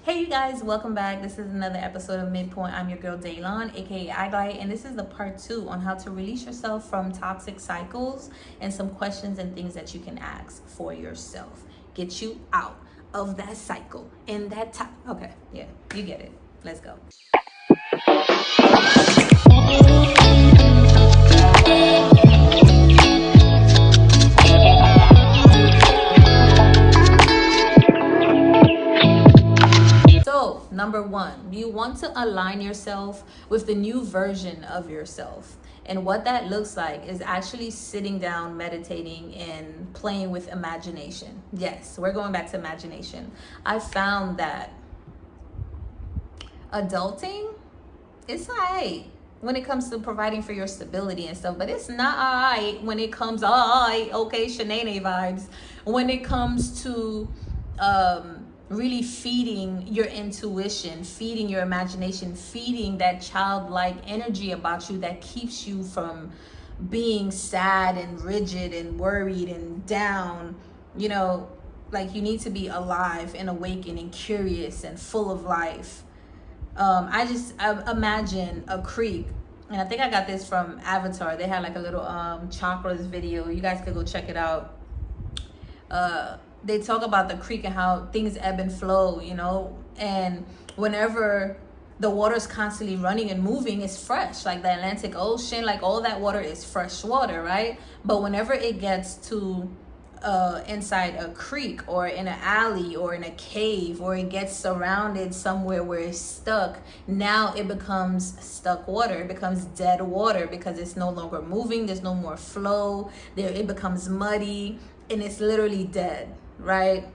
Hey you guys, welcome back. This is another episode of MidPoint. I'm your girl Daylon, aka iGuy, and this is the part 2 on how to release yourself from toxic cycles and some questions and things that you can ask for yourself. Get you out of that cycle and that okay, yeah, you get it. Let's go. So, number one, you want to align yourself with the new version of yourself. And what that looks like is actually sitting down, meditating, and playing with imagination. Yes, we're going back to imagination. I found that adulting, it's alright when it comes to providing for your stability and stuff, but it's not alright when it comes, alright, okay, Shanae vibes, when it comes to really feeding your intuition, feeding your imagination, feeding that childlike energy about you that keeps you from being sad and rigid and worried and down. You know, like, you need to be alive and awakened and curious and full of life. I imagine a creek, and I think I got this from Avatar. They had like a little chakras video. You guys could go check it out. They talk about the creek and how things ebb and flow, you know, and whenever the water's constantly running and moving, it's fresh. Like the Atlantic Ocean, like all that water is fresh water, right? But whenever it gets to inside a creek or in an alley or in a cave, or it gets surrounded somewhere where it's stuck, now it becomes stuck water. It becomes dead water because it's no longer moving. There's no more flow there. It becomes muddy and it's literally dead, right?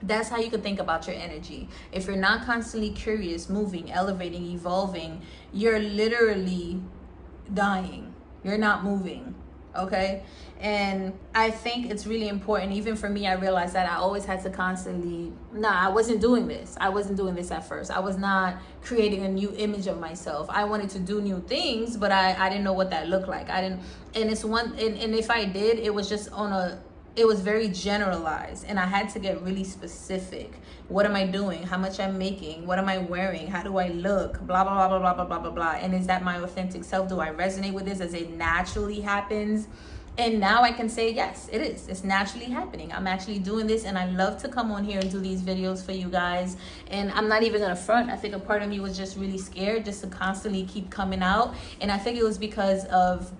That's how you can think about your energy. If you're not constantly curious, moving, elevating, evolving, you're literally dying. You're not moving, okay? And I think it's really important. Even for me, I realized that I always had to constantly, I wasn't doing this. I wasn't doing this at first. I was not creating a new image of myself. I wanted to do new things, but I didn't know what that looked like. And if I did, it was just it was very generalized, and I had to get really specific. What am I doing? How much I'm making? What am I wearing? How do I look? Blah, blah, blah, blah, blah, blah, blah, blah. And is that my authentic self? Do I resonate with this as it naturally happens? And now I can say, yes, it is. It's naturally happening. I'm actually doing this, and I love to come on here and do these videos for you guys. And I'm not even gonna front. I think a part of me was just really scared just to constantly keep coming out. And I think it was because of,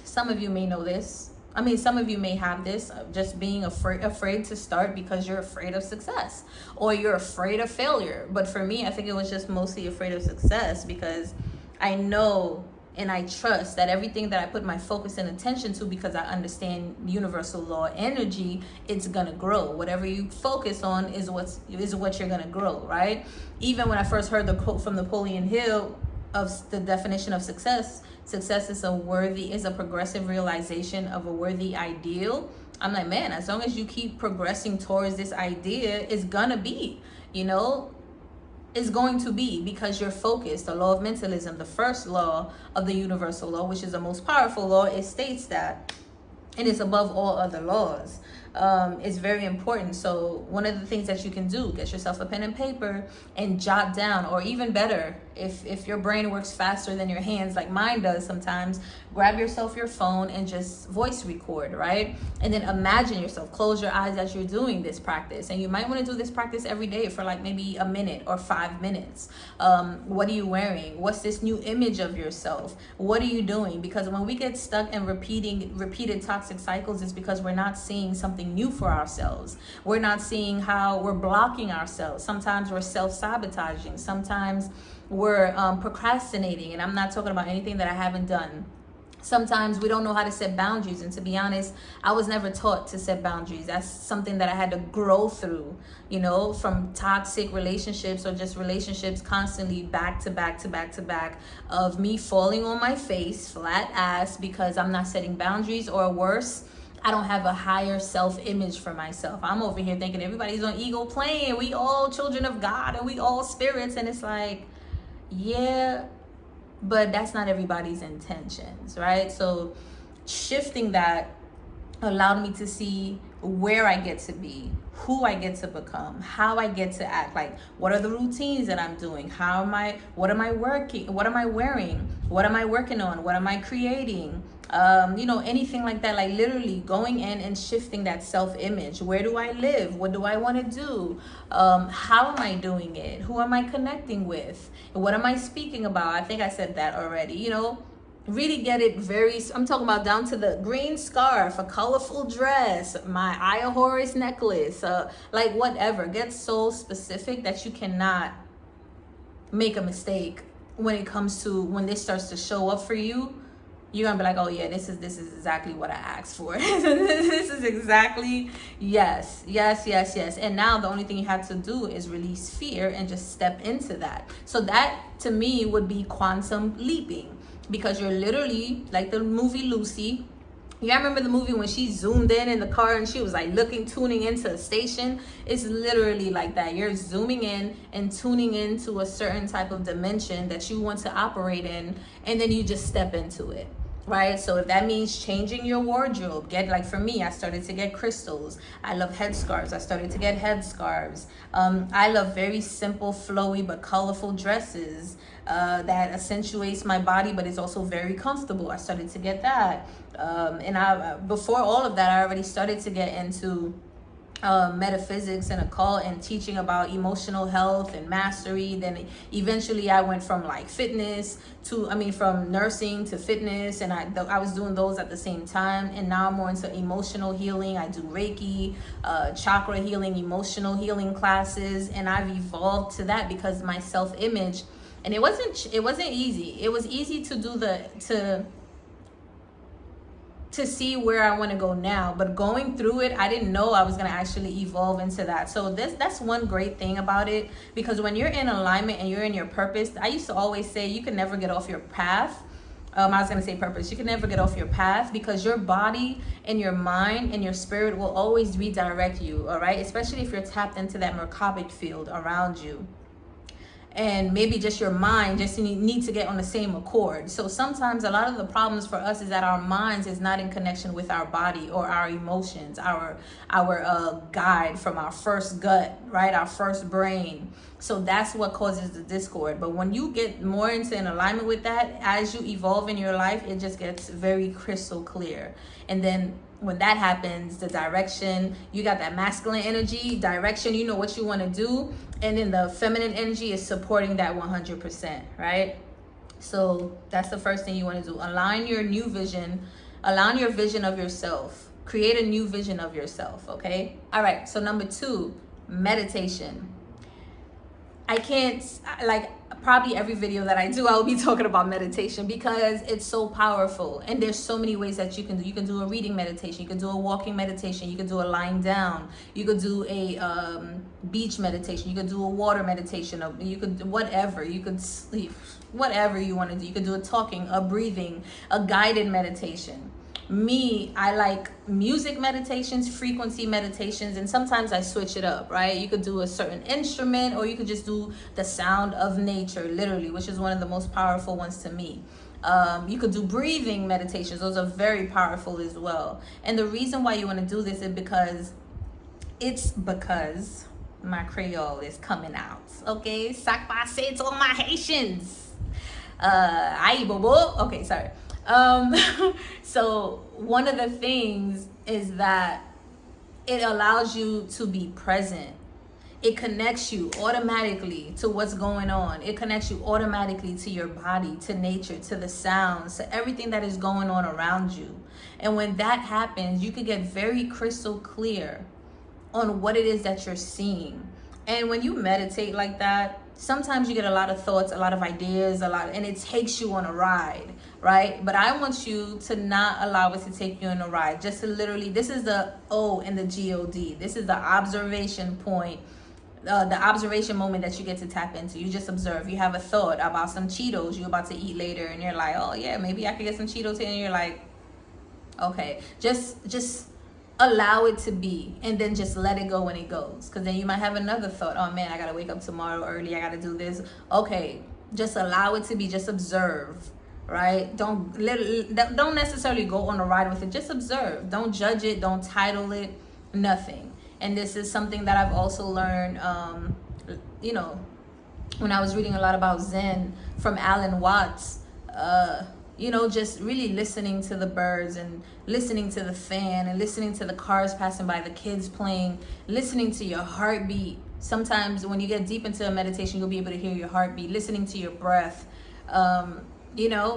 some of you may know this, some of you may have this, just being afraid to start because you're afraid of success or you're afraid of failure. But for me, I think it was just mostly afraid of success because I know and I trust that everything that I put my focus and attention to, because I understand universal law energy, it's gonna grow. Whatever you focus on is what you're gonna grow, right? Even when I first heard the quote from Napoleon Hill of the definition of success is a progressive realization of a worthy ideal. I'm like, man, as long as you keep progressing towards this idea, it's gonna be, it's going to be, because you're focused. The law of mentalism, the first law of the universal law, which is the most powerful law, it states that, and it's above all other laws. It's very important. So one of the things that you can do, get yourself a pen and paper and jot down, or even better, if your brain works faster than your hands like mine does sometimes, grab yourself your phone and just voice record, right? And then imagine yourself, close your eyes as you're doing this practice. And you might want to do this practice every day for like maybe a minute or 5 minutes. What are you wearing? What's this new image of yourself? What are you doing? Because when we get stuck in repeated toxic cycles, it's because we're not seeing something new for ourselves. We're not seeing how we're blocking ourselves. Sometimes we're self-sabotaging. Sometimes we're procrastinating, and I'm not talking about anything that I haven't done. Sometimes we don't know how to set boundaries, and to be honest, I was never taught to set boundaries. That's something that I had to grow through, from toxic relationships, or just relationships constantly back to back to back to back, of me falling on my face, flat ass, because I'm not setting boundaries, or worse, I don't have a higher self-image for myself. I'm over here thinking everybody's on ego plane. We all children of God and we all spirits. And it's like, yeah, but that's not everybody's intentions, right? So shifting that allowed me to see where I get to be, who I get to become, how I get to act. Like, what are the routines that I'm doing? What am I working? What am I wearing? What am I working on? What am I creating? Anything like that. Like, literally going in and shifting that self-image. Where do I live? What do I want to do? How am I doing it? Who am I connecting with? What am I speaking about? I think I said that already. Really get it I'm talking about down to the green scarf, a colorful dress, my Eye of Horus necklace, like whatever. Get so specific that you cannot make a mistake when it comes to when this starts to show up for you. You're gonna be like, oh yeah, this is exactly what I asked for. This is exactly, yes. And now the only thing you have to do is release fear and just step into that. So that to me would be quantum leaping, because you're literally like the movie Lucy. Yeah, I remember the movie when she zoomed in the car and she was like tuning into a station. It's literally like that. You're zooming in and tuning into a certain type of dimension that you want to operate in, and then you just step into it. Right? So if that means changing your wardrobe, like for me, I started to get crystals. I love headscarves. I started to get headscarves. I love very simple, flowy, but colorful dresses that accentuates my body, but it's also very comfortable. I started to get that. And before all of that, I already started to get into metaphysics and occult and teaching about emotional health and mastery. Then eventually I went from like from nursing to fitness, and I was doing those at the same time. And now I'm more into emotional healing. I do Reiki, chakra healing, emotional healing classes, and I've evolved to that because my self-image, and it wasn't easy. It was easy to do to see where I want to go now, but going through it, I didn't know I was going to actually evolve into that. So that's one great thing about it, because when you're in alignment and you're in your purpose, I used to always say you can never get off your path. I was going to say purpose. You can never get off your path, because your body and your mind and your spirit will always redirect you. All right. Especially if you're tapped into that Merkabic field around you. And maybe just your mind just need to get on the same accord. So sometimes a lot of the problems for us is that our minds is not in connection with our body or our emotions, our guide from our first gut, right? Our first brain. So that's what causes the discord. But when you get more into an alignment with that, as you evolve in your life, it just gets very crystal clear. And then when that happens, the direction, you got that masculine energy, direction, you know what you want to do. And then the feminine energy is supporting that 100%, right? So that's the first thing you want to do. Align your vision of yourself. Create a new vision of yourself, okay? All right, so number 2, meditation. I can't, probably every video that I do, I will be talking about meditation, because it's so powerful. And there's so many ways that you can do. You can do a reading meditation. You can do a walking meditation. You can do a lying down. You could do a beach meditation. You could do a water meditation. You could do whatever. You could sleep, whatever you want to do. You could do a talking, a breathing, a guided meditation. Me, I like music meditations, frequency meditations, and sometimes I switch it up, right? You could do a certain instrument, or you could just do the sound of nature, literally, which is one of the most powerful ones to me. You could do breathing meditations. Those are very powerful as well. And the reason why you want to do this is because my Creole is coming out, okay? Sac passe to all my Haitians. Aye, bobo. Okay, sorry. So one of the things is that it allows you to be present. It connects you automatically to what's going on. It connects you automatically to your body, to nature, to the sounds, to everything that is going on around you. And when that happens, you can get very crystal clear on what it is that you're seeing. And when you meditate like that, sometimes you get a lot of thoughts, a lot of ideas, and it takes you on a ride, right? But I want you to not allow it to take you on a ride. Just to literally, this is the O and the G-O-D. This is the observation point, the observation moment that you get to tap into. You just observe. You have a thought about some Cheetos you're about to eat later, and you're like, oh yeah, maybe I could get some Cheetos here. And you're like, okay, just allow it to be, and then just let it go when it goes. Because then you might have another thought, oh man, I gotta wake up tomorrow early, I gotta do this. Okay, just allow it to be. Just observe, right? Don't necessarily go on a ride with it. Just observe. Don't judge it. Don't title it. Nothing. And this is something that I've also learned, when I was reading a lot about Zen from Alan Watts, just really listening to the birds and listening to the fan and listening to the cars passing by, the kids playing, listening to your heartbeat. Sometimes when you get deep into a meditation, you'll be able to hear your heartbeat, listening to your breath,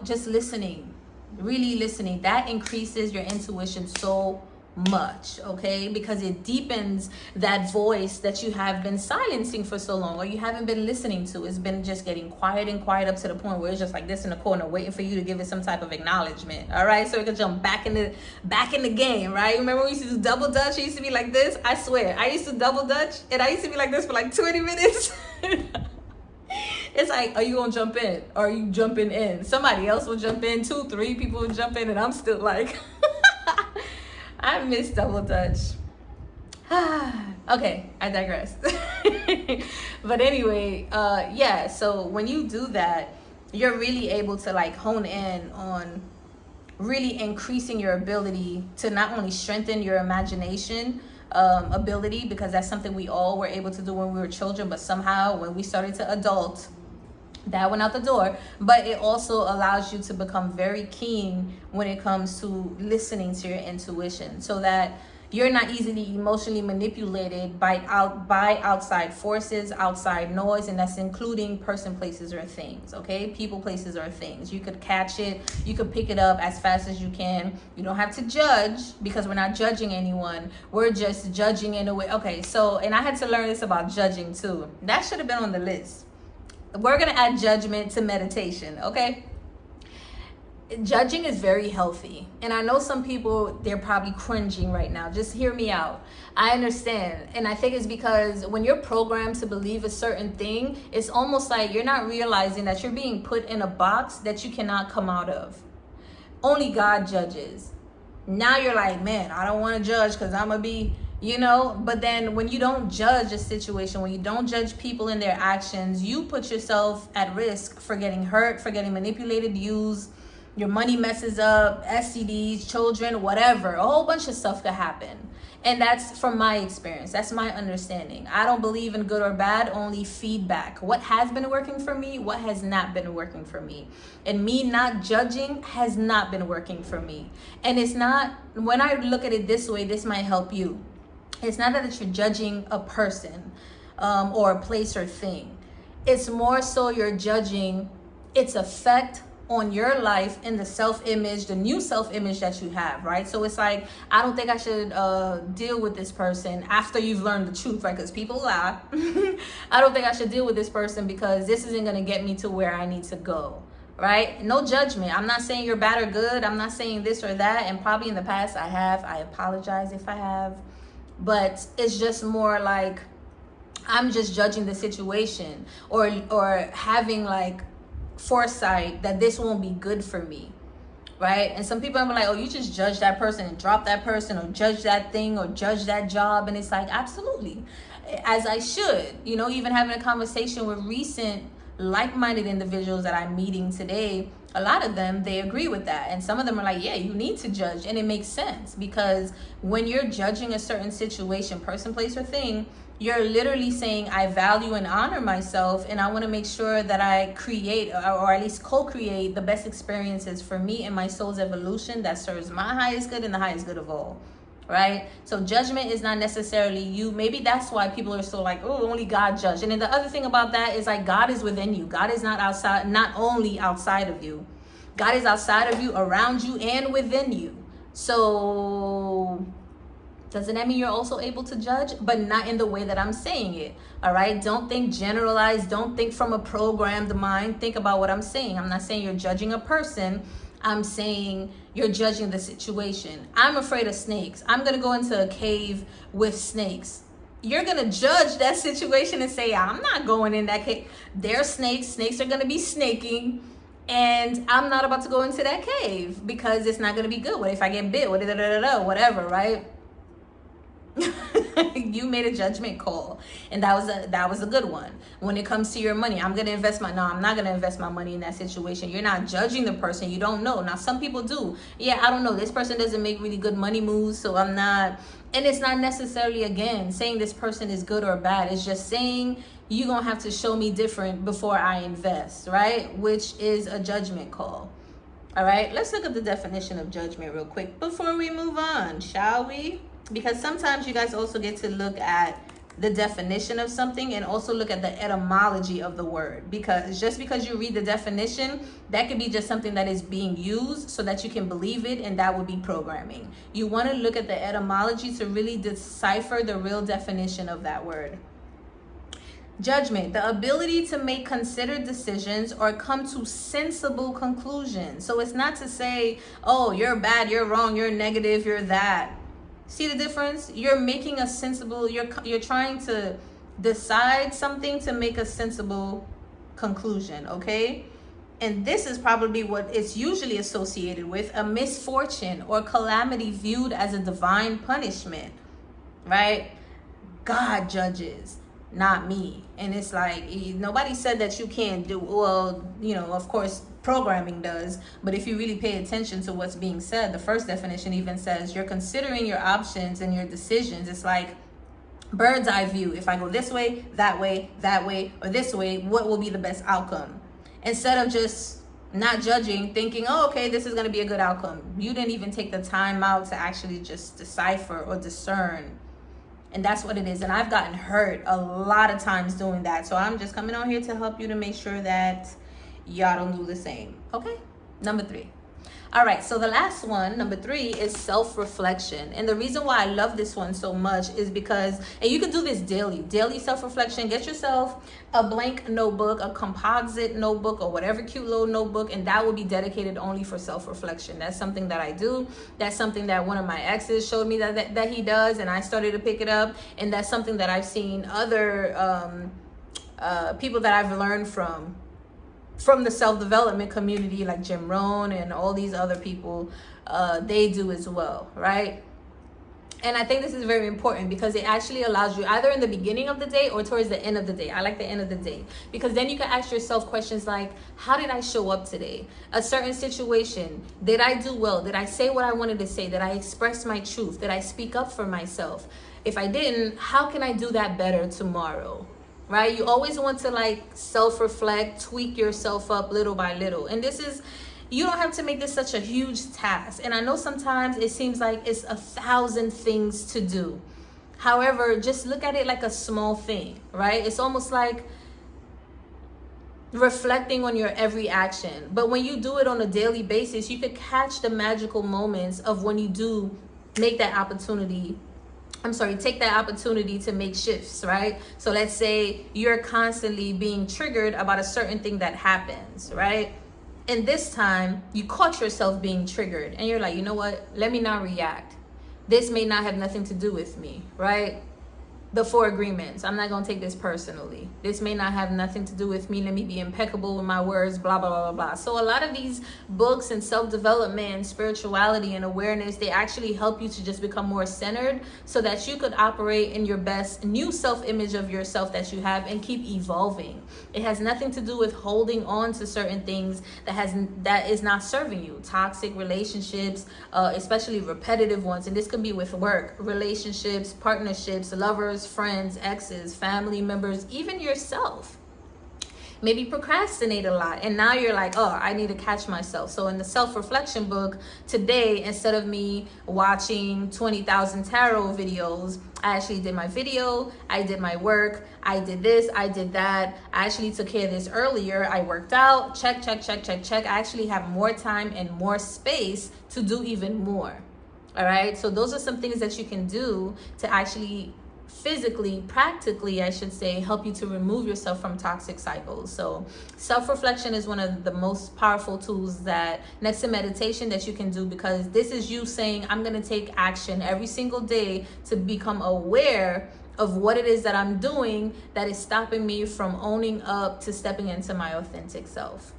just listening, really listening. That increases your intuition so much, okay? Because it deepens that voice that you have been silencing for so long, or you haven't been listening to. It's been just getting quiet and quiet up to the point where it's just like this in the corner, waiting for you to give it some type of acknowledgement. All right, so it can jump back in the game, right? Remember we used to do double dutch? It used to be like this. I swear, I used to double dutch, and I used to be like this for like 20 minutes. It's like, are you gonna jump in? Or are you jumping in? Somebody else will jump in, 2, 3 people will jump in, and I'm still like I miss double dutch. Okay, I digress. But anyway, so when you do that, you're really able to like hone in on really increasing your ability to not only strengthen your imagination ability, because that's something we all were able to do when we were children, but somehow when we started to adult, that went out the door. But it also allows you to become very keen when it comes to listening to your intuition, so that you're not easily emotionally manipulated by outside forces, outside noise, and that's including person, places, or things, okay? People, places, or things. You could catch it, you could pick it up as fast as you can. You don't have to judge, because we're not judging anyone. We're just judging in a way. Okay, so, and I had to learn this about judging too. That should have been on the list. We're gonna add judgment to meditation, okay? Judging is very healthy, and I know some people, they're probably cringing right now. Just hear me out. I understand, and I think it's because when you're programmed to believe a certain thing, it's almost like you're not realizing that you're being put in a box that you cannot come out of. Only God judges. Now you're like, man, I don't want to judge because I'm gonna be, but then when you don't judge a situation, when you don't judge people and their actions, you put yourself at risk for getting hurt, for getting manipulated, used. Your money messes up, STDs, children, whatever. A whole bunch of stuff could happen. And that's from my experience. That's my understanding. I don't believe in good or bad, only feedback. What has been working for me, what has not been working for me. And me not judging has not been working for me. And it's not, when I look at it this way, this might help you. It's not that you're judging a person or a place or thing. It's more so you're judging its effect on your life and the self-image, the new self-image that you have, right? So it's like, I don't think I should deal with this person after you've learned the truth, right? Because people lie. I don't think I should deal with this person because this isn't going to get me to where I need to go, right? No judgment. I'm not saying you're bad or good. I'm not saying this or that. And probably in the past I have. I apologize if I have. But it's just more like I'm just judging the situation or having like foresight that this won't be good for me, right? And some people are like, oh, you just judge that person and drop that person, or judge that thing, or judge that job. And it's like, absolutely, as I should. Even having a conversation with recent like-minded individuals that I'm meeting today, a lot of them, they agree with that. And some of them are like, yeah, you need to judge. And it makes sense, because when you're judging a certain situation, person, place, or thing, you're literally saying, I value and honor myself, and I want to make sure that I create, or at least co-create, the best experiences for me and my soul's evolution that serves my highest good and the highest good of all, right? So judgment is not necessarily you. Maybe that's why people are so like, oh, only God judge. And then the other thing about that is like, God is within you. God is not outside, not only outside of you. God is outside of you, around you, and within you. So doesn't that mean you're also able to judge? But not in the way that I'm saying it, all right? Don't think generalized. Don't think from a programmed mind. Think about what I'm saying. I'm not saying you're judging a person. I'm saying you're judging the situation. I'm afraid of snakes. I'm going to go into a cave with snakes. You're going to judge that situation and say, I'm not going in that cave. There's snakes. Snakes are going to be snaking. And I'm not about to go into that cave because it's not going to be good. What if I get bit? Whatever, right? You made a judgment call, and that was a good one. When it comes to your money, I'm gonna invest my no, I'm not gonna invest my money in that situation. You're not judging the person. You don't know. Now some people do. Yeah, I don't know. This person doesn't make really good money moves, so I'm not. And it's not necessarily, again, saying this person is good or bad. It's just saying you're gonna have to show me different before I invest, right? Which is a judgment call. All right, let's look at the definition of judgment real quick before we move on, shall we? Because sometimes you guys also get to look at the definition of something and also look at the etymology of the word. Because just because you read the definition, that could be just something that is being used so that you can believe it, and that would be programming. You want to look at the etymology to really decipher the real definition of that word. Judgment, the ability to make considered decisions or come to sensible conclusions. So it's not to say, oh, you're bad, you're wrong, you're negative, you're that. See the difference? You're making a sensible, you're trying to decide something to make a sensible conclusion, okay? And this is probably what it's usually associated with, a misfortune or calamity viewed as a divine punishment, right? God judges, not me. And it's like, nobody said that you can't do, well, you know, of course programming does, but if you really pay attention to what's being said, the first definition even says you're considering your options and your decisions. It's like bird's eye view. If I go this way, or this way, what will be the best outcome? Instead of just not judging, thinking, oh, okay, this is going to be a good outcome. You didn't even take the time out to actually just decipher or discern. And that's what it is. And I've gotten hurt a lot of times doing that. So I'm just coming on here to help you to make sure that y'all don't do the same. Okay? Number 3. All right, so the last one, number 3, is self-reflection. And the reason why I love this one so much is because, and you can do this daily self-reflection. Get yourself a blank notebook, a composite notebook, or whatever cute little notebook, and that will be dedicated only for self-reflection. That's something that I do. That's something that one of my exes showed me that he does, and I started to pick it up. And that's something that I've seen other people that I've learned from the self-development community, like Jim Rohn and all these other people, they do as well, right? And I think this is very important because it actually allows you either in the beginning of the day or towards the end of the day. I like the end of the day because then you can ask yourself questions like, how did I show up today? A certain situation, did I do well? Did I say what I wanted to say? Did I express my truth? Did I speak up for myself? If I didn't, how can I do that better tomorrow? Right? You always want to like self-reflect, tweak yourself up little by little. And this is, you don't have to make this such a huge task. And I know sometimes it seems like it's 1,000 things to do. However, just look at it like a small thing, right? It's almost like reflecting on your every action. But when you do it on a daily basis, you could catch the magical moments of when you do make that opportunity. Take that opportunity to make shifts, right? So let's say you're constantly being triggered about a certain thing that happens, right? And this time you caught yourself being triggered and you're like, you know what? Let me not react. This may not have nothing to do with me, right? The 4 agreements. I'm not going to take this personally. This may not have nothing to do with me. Let me be impeccable with my words, blah, blah, blah, blah, blah. So a lot of these books and self-development and spirituality and awareness, they actually help you to just become more centered so that you could operate in your best new self-image of yourself that you have and keep evolving. It has nothing to do with holding on to certain things that is not serving you. Toxic relationships, especially repetitive ones. And this could be with work, relationships, partnerships, lovers, friends, exes, family members, even yourself. Maybe procrastinate a lot and now you're like, oh, I need to catch myself. So in the self-reflection book today, instead of me watching 20,000 tarot videos, I actually did my video, I did my work, I did this, I did that. I actually took care of this earlier. I worked out, check. I actually have more time and more space to do even more. All right, so those are some things that you can do to actually physically, practically, I should say, help you to remove yourself from toxic cycles. So self-reflection is one of the most powerful tools that, next to meditation, that you can do, because this is you saying, I'm going to take action every single day to become aware of what it is that I'm doing that is stopping me from owning up to stepping into my authentic self.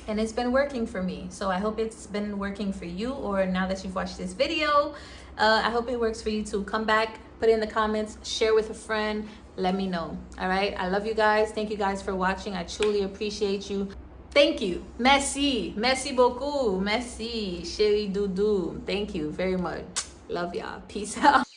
And it's been working for me. So I hope it's been working for you, or now that you've watched this video, I hope it works for you too. Come back Put it in the comments, share with a friend, let me know. All right, I love you guys. Thank you guys for watching. I truly appreciate you. Thank you. Merci beaucoup. Merci, chérie doudou. Thank you very much. Love y'all. Peace out.